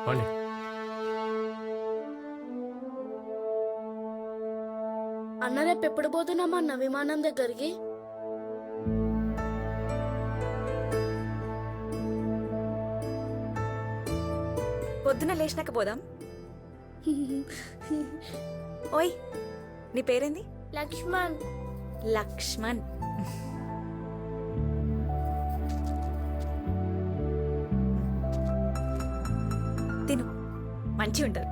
పోనీ. అన్న రేపు ఎప్పుడు పోతున్నామన్న విమానం దగ్గరికి? పొద్దున లేచినాక పోదాం. ఓయ్, నీ పేరేంది? లక్ష్మణ్. లక్ష్మణ్. తిను, మంచి ఉంటారు.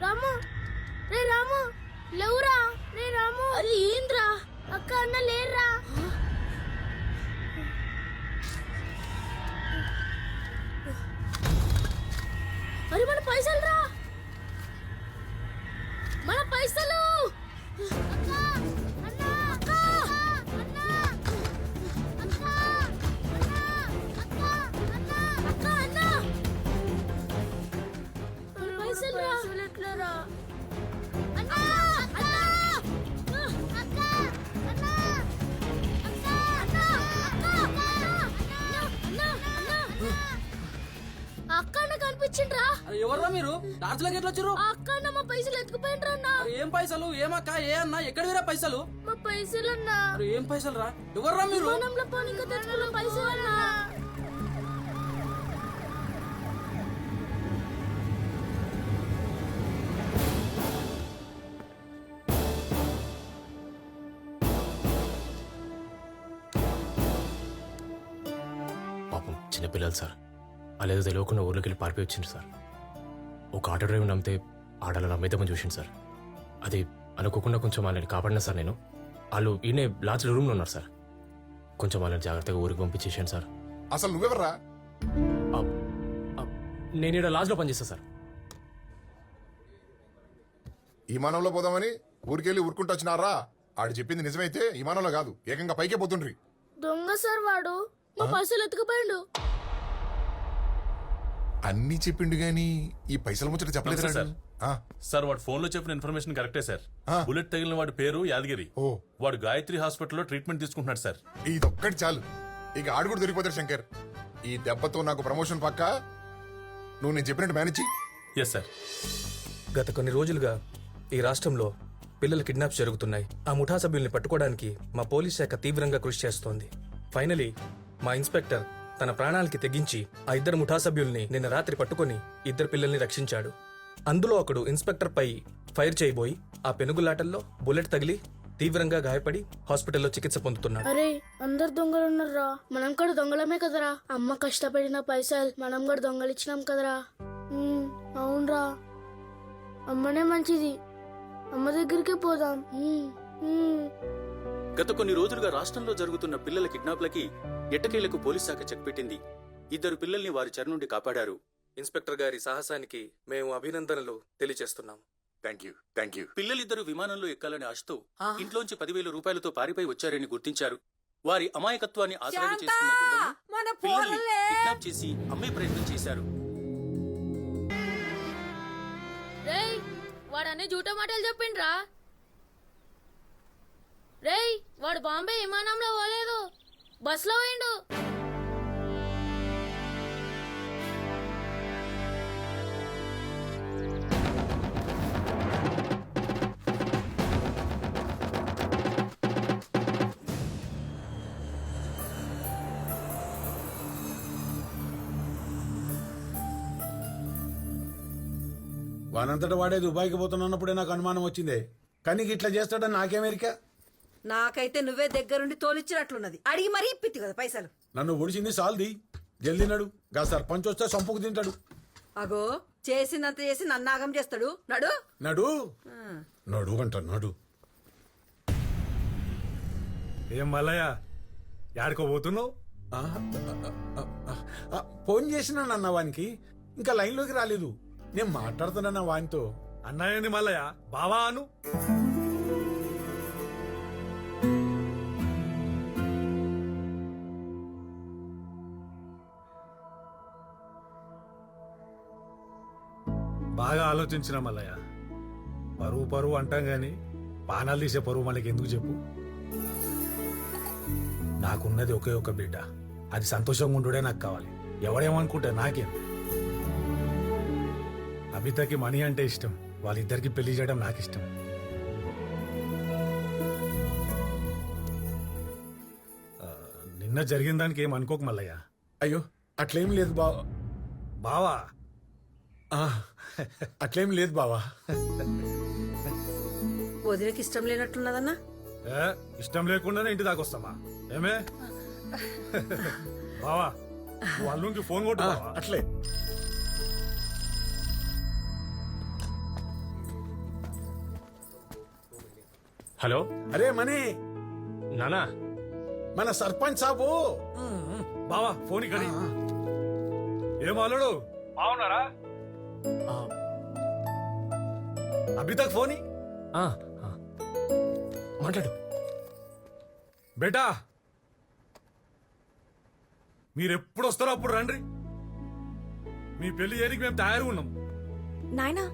రాము, రే రాము, లేవురా. రే రాము. అరే ఏంద్రా? అక్క అన్న లేర్రా. అరే మన పైసలు రా, మన పైసలు. అక్క, అన్న, అక్క, అన్న, అక్క, అన్న, అక్క, అన్న. పైసలు రా. ఎట్లరా? అన్న, అన్న, అక్క, అన్న, అక్క, అన్న, అక్క అన్న కనిపించిండ్రా. ఎవర్రా మీరు? డార్చులకి ఎట్లా వచ్చారు? అక్క అన్న మా పైసలు ఎత్తుకుపోయిండ్రా అన్న. ఏం పైసలు? ఏమక్క? ఏ అన్న? ఎక్కడివిరా పైసలు? మా పైసలు అన్న. ఏం పైసలు రా? ఎవర్రా మీరు? విమానంలో పోనీకి తెచ్చుకున్న పైసలు అన్న. పాపం చిన్నపిల్లలు సార్, అలాగే తెలియకుండా ఊర్లోకి వెళ్ళి పారిపోయి వచ్చింది సార్. ఒక ఆటో డ్రైవర్ నమ్మితే ఆటోలో నమ్మేద్దామని చూసింది సార్. అది అనుకోకుండా కొంచెం వాళ్ళని కాపాడినా సార్ నేను. వాళ్ళు ఈయనే లాడ్జ్లో రూమ్లో ఉన్నారు సార్. కొంచెం వాళ్ళని జాగ్రత్తగా ఊరికి పంపించేసాను సార్. అసలు నువ్వెవర్రా? నేను ఇక్కడ లాడ్జ్లో పనిచేస్తా సార్. విమానంలో పోదామని ఊరికెళ్ళి ఊరుకుంటూ వచ్చినారా? ఆడు చెప్పింది నిజమైతే విమానంలో కాదు, ఏకంగా పైకే పోతుండ్రి. దొంగ సార్ వాడు. మా పైసలు ఎత్తుకుపోయిండు. అన్ని చెప్పిండు గాని ఈ పైసల ముచ్చట చెప్పలేదు నమస్తే సార్. సార్ వాడు ఫోన్ లో చెప్పిన ఇన్ఫర్మేషన్ కరెక్టే సార్. బుల్లెట్ తగిలిన వాడి పేరు యాదగిరి. వాడు గాయత్రి హాస్పిటల్లో ట్రీట్మెంట్ తీసుకుంటున్నాడు సార్. ఇదొక్కటి చాలు, ఇక ఆడు కూడా దొరికిపోతాడు శంకర్. ఈ దెబ్బతో నాకు ప్రమోషన్ పక్క. నువ్వు నేను చెప్పినట్టు మేనేజ్. Yes sir. గత కొన్ని రోజులుగా ఈ రాష్ట్రంలో పిల్లల కిడ్నాప్స్ జరుగుతున్నాయి. ఆ ముఠా సభ్యుల్ని పట్టుకోవడానికి మా పోలీస్ శాఖ తీవ్రంగా కృషి చేస్తోంది. ఫైనలీ మా ఇన్స్పెక్టర్ తన ప్రాణాలకి తెగించి ఆ ఇద్దరు ముఠా సభ్యుల్ని నిన్న రాత్రి పట్టుకుని ఇద్దరు పిల్లల్ని రక్షించాడు. అందులో ఒకడు ఇన్స్పెక్టర్ పై ఫైర్ చేయబోయి ఆ పెనుగులాటల్లో బుల్లెట్ తగిలి తీవ్రంగా గాయపడి హాస్పిటల్లో చికిత్స పొందుతున్నాడు. అరే అందరు దొంగలు ఉన్నారా? మనం కూడా దొంగలమే కదరా. అమ్మ కష్టపడిన పైసలు మనం కూడా దొంగలిచ్చినాం కదరా. అవునరా, అమ్మనే మంచిది. అమ్మ దగ్గరికే పోదాం. గత కొన్ని రోజులుగా రాష్ట్రంలో జరుగుతున్న పిల్లల కిడ్నాప్లకి ఎట్టకేలకు పోలీస్ శాఖ చెక్ పెట్టింది. ఇద్దరు పిల్లల్ని వారి చెర నుండి కాపాడారు. ఇన్స్పెక్టర్ గారి సాహసానికి మేము అభినందనలు తెలియజేస్తున్నాం. Thank you. పిల్లలిద్దరూ విమానంలో ఎక్కాలని ఆశతో ఇంట్లోంచి 10,000 రూపాయలతో పారిపోయి వచ్చారని గుర్తించారు. వారి అమాయకత్వాన్ని ఆసరాగా చేసుకున్న గుండెలు పిల్లల్ని కిడ్నాప్ చేసి అమ్మే ప్రయత్నం చేశారు. రేయ్ వాడన్నీ జూటో మాటలు చెప్పిండ్రా. రేయ్ వాడు బాంబే విమానంలో పోలేదు, బస్లో పోయిండు. వానంతటా వాడే దుబాయ్కి పోతున్నప్పుడే నాకు అనుమానం వచ్చిందే. కానీ ఇట్లా చేస్తాడని నాకేమెరికా? నాకైతే నువ్వే దగ్గరుండి తోలిచ్చినట్లున్నది. అడిగి మరీ ఇప్పిత్తి కదా పైసలు. నన్ను ఒడిచింది సాల్ది. జల్దీ నడు, గా సర్పంచ్ వస్తే సంపుకు తింటాడు. అగో చేసినంత చేసి నన్నాగం చేస్తాడు. నడు నడు నడు అంట నడు. ఏం మల్లయ్య, యాడికో పోతున్నావు? ఆ, ఫోన్ చేసినానన్న వానికి ఇంకా లైన్లోకి రాలేదు. నేను మాట్లాడుతున్నా వానితో. అన్నయ్యని మల్లయ్య బావా అను. బాగా ఆలోచించిన మల్లయ్య. పరువు పరువు అంటాం గాని పానాలు తీసే పరువు మనకి ఎందుకు చెప్పు? నాకున్నది ఒకే ఒక బిడ్డ. అది సంతోషంగా ఉండుడే నాకు కావాలి. ఎవడేమనుకుంటే నాకేం. అబితకి మనీ అంటే ఇష్టం. వాళ్ళిద్దరికి పెళ్లి చేయడం నాకు ఇష్టం. నిన్న జరిగిన దానికి ఏం అనుకోకు మల్లయ్య. అయ్యో అట్లేం లేదు బావా. బావా ఆ, అట్లేం లేదు బావా. వదినకి ఇష్టం లేనట్టున్నదన్నా. ఏ, ఇష్టం లేకుండానే ఇంటి దాకా వస్తామా? ఏమే బావా, నువ్వు అల్లునికి ఫోన్ కొట్టు ఆ, బావా. అట్లే హలో అరే మనీ, నానా. మన సర్పంచ్ సాబు. బావా ఫోన్ ఇక్కడ. ఏం అల్లుడు బాగున్నారా? ఆ, అభితక్ ఫోన్ ఇ. ఆ, ఆ. మాట్లాడు. బేటా మీరెప్పుడు వస్తారో అప్పుడు రండి. మీ పెళ్లి చేయడానికి మేము తయారుగా ఉన్నాం. నాయనా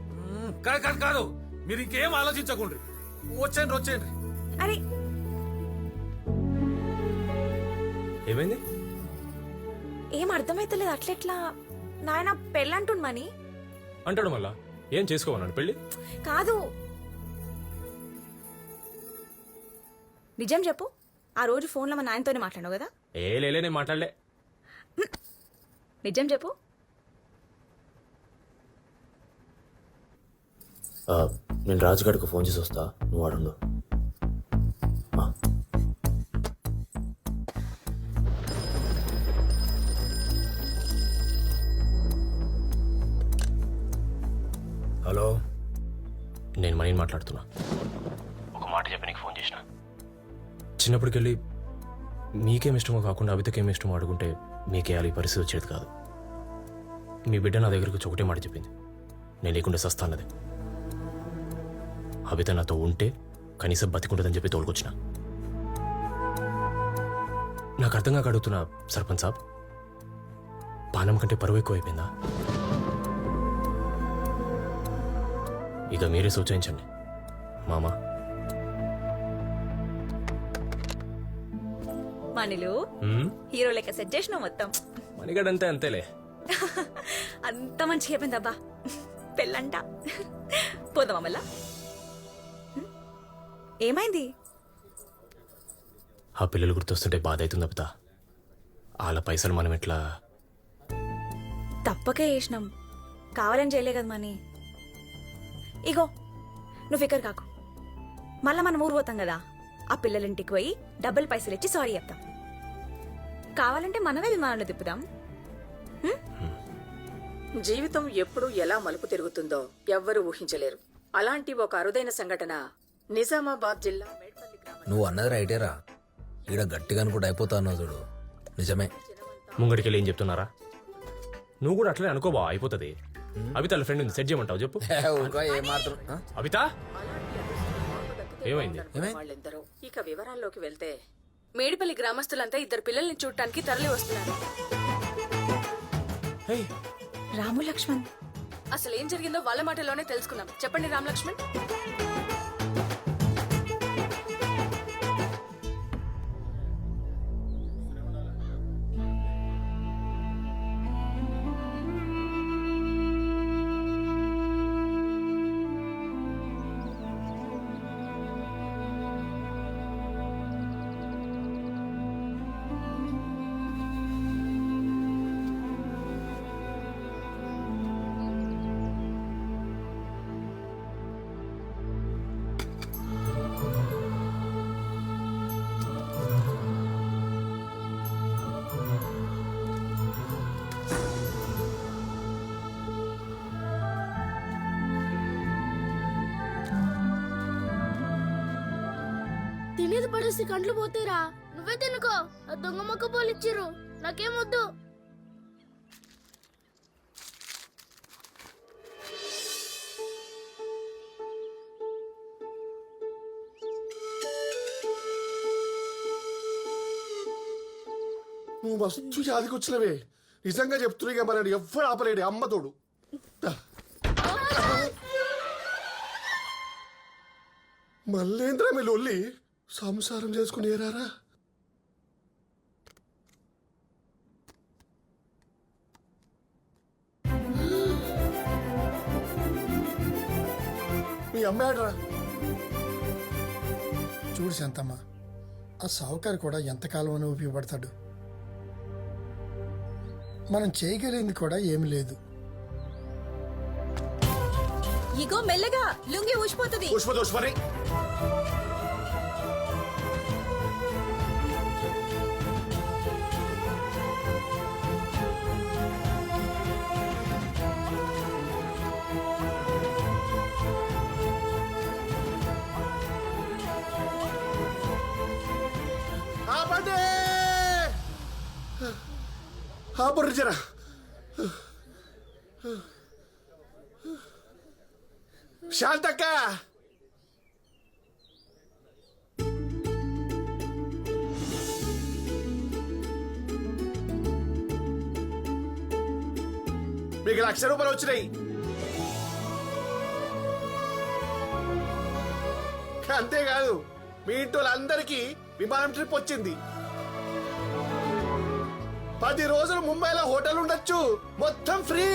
కాదు కాదు కాదు, మీరు ఇంకేం ఆలోచించకండి. వచ్చేయండి. అరే ఏమైంది? ఏం అర్థమైతలేదు. అట్లెట్లా నాయన పెళ్ళంటుండు మని అంటాడు మళ్ళా. ఏం చేసుకోమన్నాడు పెళ్ళి? కాదు, నిజం చెప్పు. ఆ రోజు ఫోన్లో మా నాయనతోనే మాట్లాడావు కదా? ఏ లేలే, నేను మాట్లాడలే. నిజం చెప్పు. నేను రాజుగాడికి ఫోన్ చేసి వస్తా, నువ్వు వాడుండు. హలో, నేను మనీని మాట్లాడుతున్నా. ఒక మాట చెప్పి నీకు ఫోన్ చేసిన. చిన్నప్పటికెళ్ళి మీకేం ఇష్టమో కాకుండా అబితకేం ఇష్టమో అడుగుంటే మీకేయాలి ఈ పరిస్థితి వచ్చేది కాదు. మీ బిడ్డ నా దగ్గరికి వచ్చి ఒకటే మాట చెప్పింది, నేను లేకుండా సస్తాన్నది. అబిత నాతో ఉంటే కనీసం బతికుంటుందని చెప్పి తోలుకొచ్చిన. నాకు అర్థం కాక అడుగుతున్నా సర్పంచ్ సాబ్, పానం కంటే పరువు ఎక్కువ అయిపోయిందా? ఇక మీరే సూచించండి మామా. మనీలు హీరో లెక్క సెట్ చేసినావు మొత్తం. మణిగడంతే అంతేలే. అంత మంచిగా అయిపోయిందబ్బా పెళ్ళంట. పోదామా మళ్ళా? ఏమైంది? ఆ పిల్లలు గుర్తొస్తుంటే బాధ అవుతుంది అబిత. వాళ్ళ పైసలు మనం ఎట్లా? తప్పకే చేసినాం, కావాలని చేయలే కదా మనీ. ఇగో నువ్వు ఫికర్ కాకు. మళ్ళా మనం ఊరు పోతాం కదా, ఆ పిల్లలింటికి పోయి డబ్బులు పైసలు ఇచ్చి సారీ చెప్తాం. కావాలంటే మనమే విమానంలో తిప్పుదాం. జీవితం ఎప్పుడు ఎలా మలుపు తిరుగుతుందో ఎవ్వరూ ఊహించలేరు. అలాంటి ఒక అరుదైన సంఘటన నిజామాబాద్ జిల్లా మేడ్పల్లి గ్రామం. నువ్వు అన్నది రైటేరా. ఈడ గట్టిగా అనుకుంటూ అయిపోతావు చూడు. నిజమే. ముంగడికెళ్ళి ఏం చెప్తున్నారా? నువ్వు కూడా అట్లనే అనుకోబా, అయిపోతుంది. అబిత వాళ్ళ ఫ్రెండ్ సెట్ చేయమంటావు చెప్పు. అబిత ఏమైంది? వాళ్ళెందరూ ఇక వివరాల్లోకి వెళ్తే, మేడిపల్లి గ్రామస్తులంతా ఇద్దరు పిల్లల్ని చూడటానికి తరలి వస్తున్నారు. రాము లక్ష్మణ్, అసలు ఏం జరిగిందో వాళ్ళ మాటలోనే తెలుసుకుందాం. చెప్పండి రామ్ లక్ష్మణ్. తినేది పడేసి కంట్లు పోతేరా. నువ్వే తినుకో, ఆ దొంగ మొక్క పోలిచ్చిర్రు. నాకేమొద్దు. నువ్వు మస్తు జాతికి వచ్చినవే. నిజంగా చెప్తున్నా మరి ఎవ్వడు ఆపలేడు అమ్మ తోడు. మళ్ళేంద్రా మీ లొల్లి? సంసారం చేసుకుని ఏరారా? మీ అమ్మాడరా? చూడు శాంతమ్మ, ఆ సావుకారు కూడా ఎంతకాలం అని ఉపయోగపడతాడు. మనం చేయగలిగింది కూడా ఏమి లేదు. ఇగో మెల్లగా లుంగి ఊసిపోతుంది. పుష్పదోష్మని ఆపండి జరా. శాంతక్క, మీకు 1,00,000 రూపాయలు వచ్చినాయి. అంతేకాదు, మీ ఇంటి వాళ్ళందరికీ విమానం ట్రిప్ వచ్చింది. 10 రోజులు ముంబైలో హోటల్ ఉండొచ్చు, మొత్తం ఫ్రీ.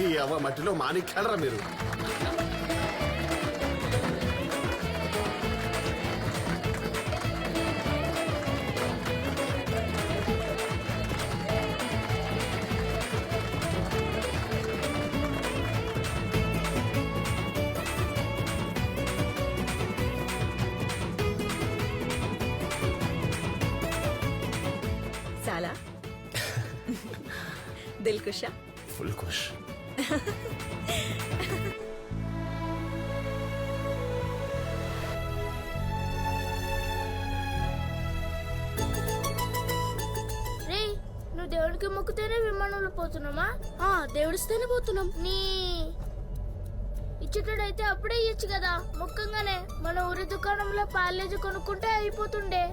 ఈ అవ్వ మట్టిలో మాణిక్యాలరా మీరు. చాలా దిల్ కుషా. ఫుల్ ఖుష్. రే, నువ్వు దేవుడికి మొక్కుతేనే విమానంలో పోతున్నామా? దేవుడిస్తేనే పోతున్నాం. నీ ఇచ్చేటోడైతే అప్పుడే ఇయ్యచ్చు కదా. మొక్కంగానే మన ఊరి దుకాణంలో పాలేజీ కొనుక్కుంటే అయిపోతుండే.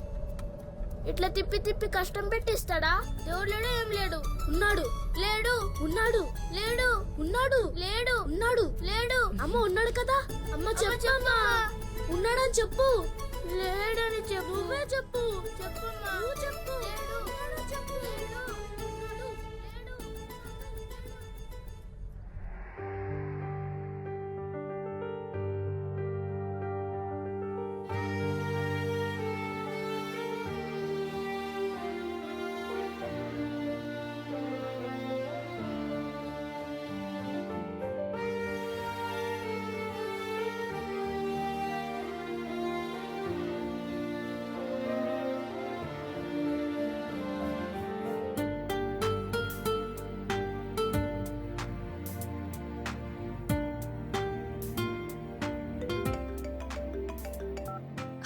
ఇట్లా తిప్పి తిప్పి కష్టం పెట్టిస్తాడా? దేవుడు లేడు, ఏం లేడు. ఉన్నాడు, లేడు, ఉన్నాడు, లేడు, ఉన్నాడు, లేడు, ఉన్నాడు, లేడు. అమ్మ ఉన్నాడు కదా. అమ్మ చెప్పమ్మా, ఉన్నాడని చెప్పు. లేడని చెప్పు. నువ్వే చెప్పు. చెప్పమ్మా, నువ్వు చెప్పు. లేడు, ఉన్నాడని చెప్పు. లేడు, ఉన్నాడు, లేడు.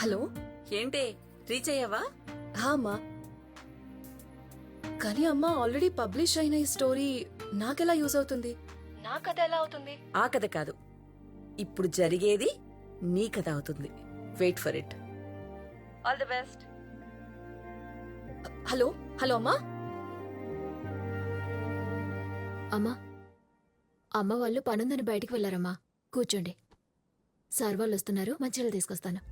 హలో, ఏంటి రీచ్ అయ్యావా? అమ్మా, కానీ అమ్మా ఆల్రెడీ పబ్లిష్ అయిన ఈ స్టోరీ నాకెలా యూజ్ అవుతుంది? నా కథ ఎలా అవుతుంది? ఆ కథ కాదు, ఇప్పుడు జరిగేది నీ కథ అవుతుంది. Wait for it. All the best. Hello hello అమ్మా. అమ్మా, అమ్మ వాళ్ళు పనుందని బయటికి వెళ్ళారమ్మా. కూర్చోండి. సార్ వాళ్ళు వస్తున్నారు, మంచిగా తీసుకొస్తాను.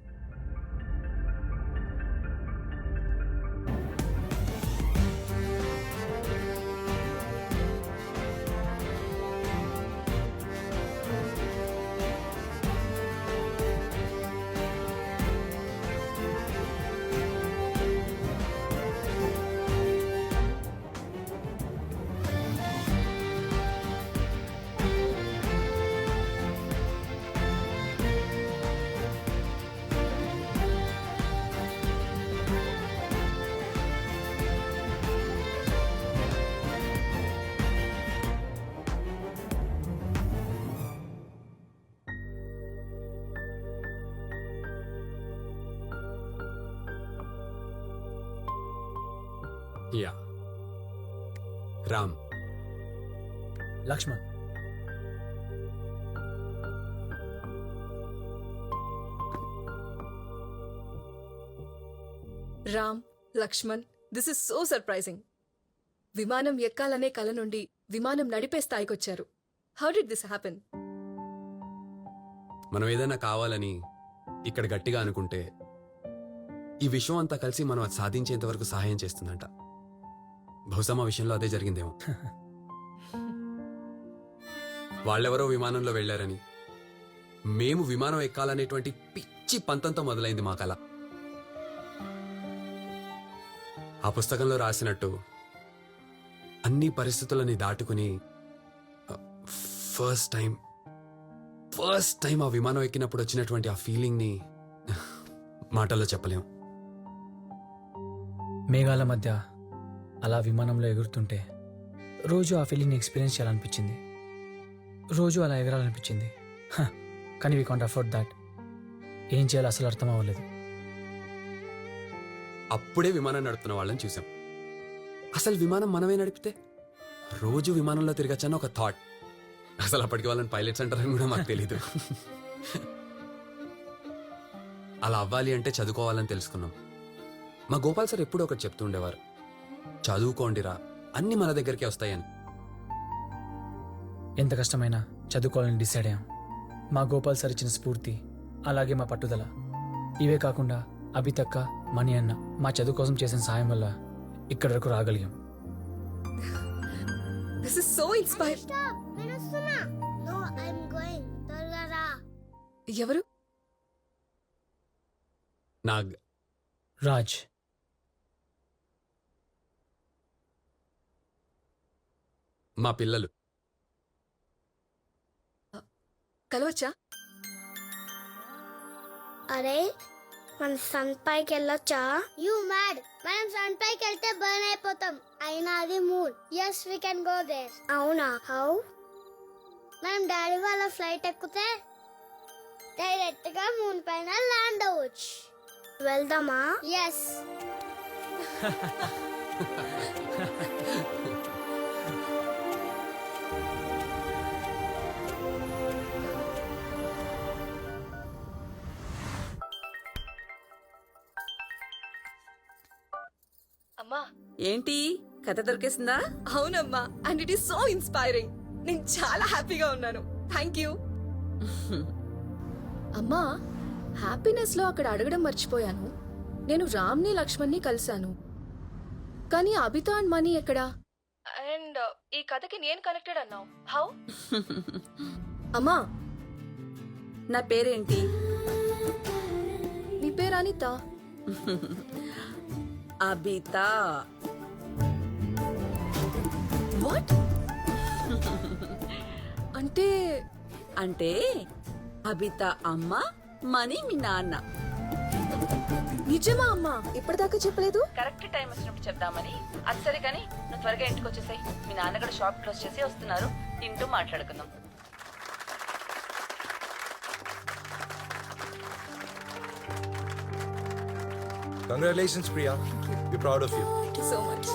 Yeah Ram. Lakshman. Ram, Lakshman, this is so surprising. విమానం ఎక్కాలనే కల నుండి విమానం నడిపే స్థాయికొచ్చారు. How did this happen? మనం ఏదైనా కావాలని ఇక్కడ గట్టిగా అనుకుంటే ఈ విషయం అంతా కలిసి మనం అది సాధించేంత వరకు సహాయం చేస్తుందంట. బహుశా మా విషయంలో అదే జరిగిందేమో. వాళ్ళెవరో విమానంలో వెళ్లారని మేము విమానం ఎక్కాలనేటువంటి పిచ్చి పంతంతో మొదలైంది మా కల. ఆ పుస్తకంలో రాసినట్టు అన్ని పరిస్థితులని దాటుకుని ఫస్ట్ టైం ఆ విమానం ఎక్కినప్పుడు వచ్చినటువంటి ఆ ఫీలింగ్ని మాటల్లో చెప్పలేం. మేఘాల మధ్య అలా విమానంలో ఎగురుతుంటే రోజు ఆ ఫీలింగ్ని ఎక్స్పీరియన్స్ చేయాలనిపించింది. రోజు అలా ఎగరాలనిపించింది. కానీ వీ కాంట్ అఫోర్డ్ దాట్. ఏం చేయాలో అసలు అర్థం అవ్వలేదు. అప్పుడే విమానం నడుపుతున్న వాళ్ళని చూసాం. అసలు విమానం మనమే నడిపితే రోజు విమానంలో తిరగచ్చన్న ఒక థాట్. అసలు అప్పటికి వాళ్ళని పైలట్స్ అంటారని కూడా మాకు తెలీదు. అలా అవ్వాలి అంటే చదువుకోవాలని తెలుసుకున్నాం. మా గోపాల్ సార్ ఎప్పుడూ ఒకటి చెప్తూ ఉండేవారు, చదువుకోండిరా అన్ని మన దగ్గరికి వస్తాయని. ఎంత కష్టమైనా చదువుకోవాలని డిసైడ్ అయ్యాం. మా గోపాల్ సార్ ఇచ్చిన స్ఫూర్తి, అలాగే మా పట్టుదల, ఇవే కాకుండా అభితక్క, మణి అన్న మా చదువు కోసం చేసిన సాయం వల్ల ఇక్కడి వరకు రాగలిగాం. This is so inspire. ఎవరు? నాగ్. రాజ్. మా పిల్లలు. కలవచ్చా? అరే మన సన్ పైకి వెళ్ళొచ్చా? యూ మ్యాడ్, మనం సన్ పైకి వెళ్తే బర్న్ అయిపోతాం. అయినా అది moon. yes we can go there. అవునా? హౌ? మనం డాడీ వాళ్ళ ఫ్లైట్ ఎక్కితే డైరెక్ట్ గా మూన్ పైన ల్యాండ్ అవ్వచ్చు. వెళ్దామా? yes. అమ్మా, ఏంటి కథ దొరికేసిందా? అవునమ్మా, and it is so inspiring. నేను చాలా హ్యాపీగా ఉన్నాను. Thank you. అమ్మా, హ్యాపీనెస్ లో అక్కడ అడగడం మర్చిపోయాను. నేను రామ్ని, లక్ష్మణ్ని కలిశాను, కానీ అభిత అండ్ మనీ ఎక్కడా? అండ్ ఈ కథకి నేను కనెక్టెడ్ అన్నావు. హౌ? అమ్మా, నా పేరేంటి? నీ పేరు అనిత. అబిత. వాట్? అంటే అంటే అబిత అమ్మ, మనీ మీ నాన్న. నిజమా అమ్మా? ఇప్పటిదాకా చెప్పలేదు. కరెక్ట్ టైం వచ్చినప్పుడు చెప్దామని. అది సరే కానీ నువ్వు త్వరగా ఇంటికి వచ్చేసాయి. మీ నాన్న కూడా షాప్ క్లోజ్ చేసి వస్తున్నారు. తింటూ మాట్లాడుకుందాం. Congratulations, Priya. We're proud of you. Thank you so much.